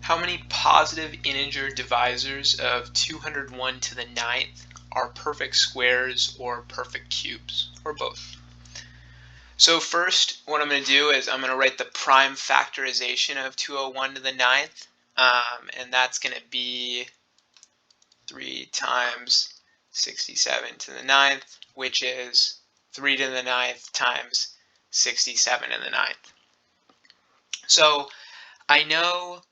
How many positive integer divisors of 201 to the ninth are perfect squares or perfect cubes, or both? So first, what I'm going to do is I'm going to write the prime factorization of 201 to the ninth, and that's going to be 3 times 67 to the ninth, which is 3 to the ninth times 67 to the ninth. So I know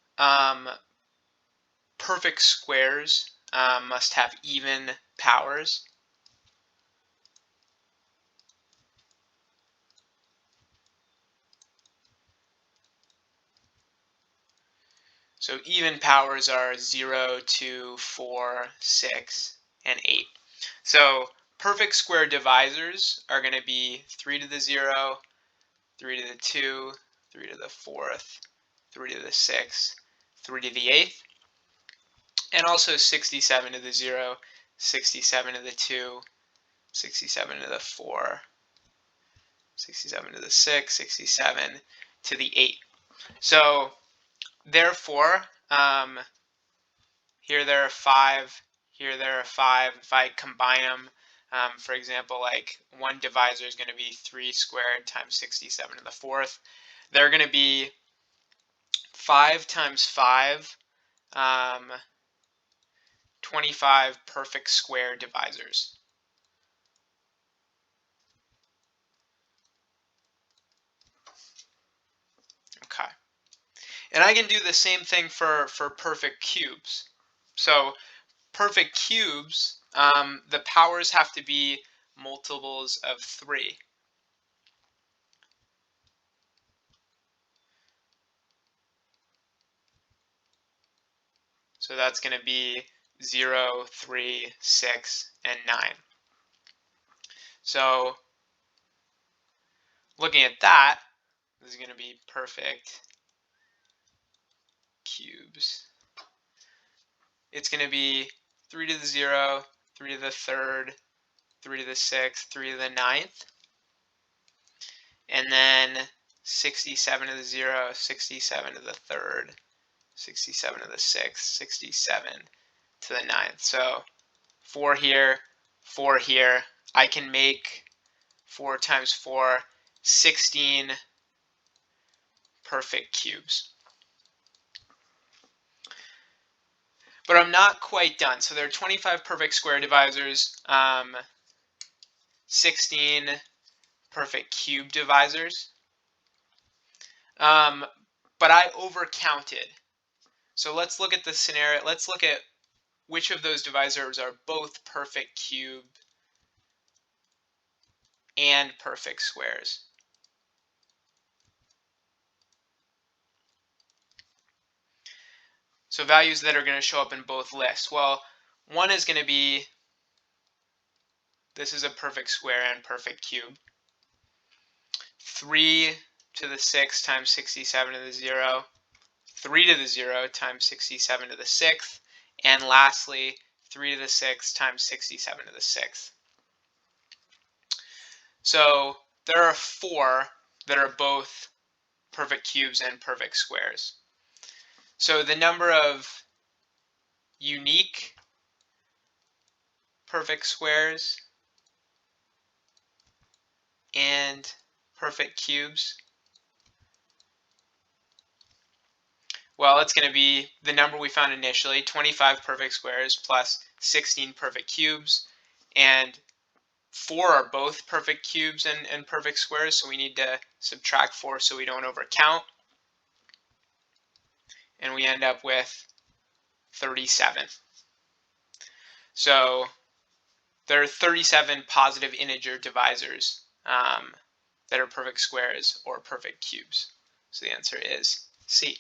perfect squares must have even powers. So even powers are 0, 2, 4, 6, and 8. So perfect square divisors are going to be 3 to the 0, 3 to the 2, 3 to the 4th, 3 to the 6th, 3 to the 8th, and also 67 to the 0, 67 to the 2, 67 to the 4, 67 to the 6, 67 to the 8. So therefore, here there are 5, here there are 5. If I combine them, for example, like one divisor is going to be 3 squared times 67 to the 4th. They're going to be 5 times 5, 25 perfect square divisors. Okay. And I can do the same thing for perfect cubes. So perfect cubes, the powers have to be multiples of 3. So that's going to be 0, 3, 6, and 9. So looking at that, this is going to be perfect cubes. It's going to be 3 to the 0, 3 to the 3rd, 3 to the 6th, 3 to the 9th, and then 67 to the 0, 67 to the 3rd, 67 to the 6th, 67 to the 9th. So 4 here, 4 here. I can make 4 times 4, 16 perfect cubes. But I'm not quite done. So there are 25 perfect square divisors, 16 perfect cube divisors. But I overcounted. So let's look at the scenario. Let's look at which of those divisors are both perfect cube and perfect squares. So values that are going to show up in both lists. Well, one is going to be, this is a perfect square and perfect cube. 3 to the 6 times 67 to the 0. 3 to the 0 times 67 to the 6th. And lastly, 3 to the 6th times 67 to the 6th. So there are 4 that are both perfect cubes and perfect squares. So the number of unique perfect squares and perfect cubes, well, it's going to be the number we found initially, 25 perfect squares plus 16 perfect cubes, and 4 are both perfect cubes and perfect squares, so we need to subtract 4 so we don't overcount, and we end up with 37. So there are 37 positive integer divisors that are perfect squares or perfect cubes. So the answer is C.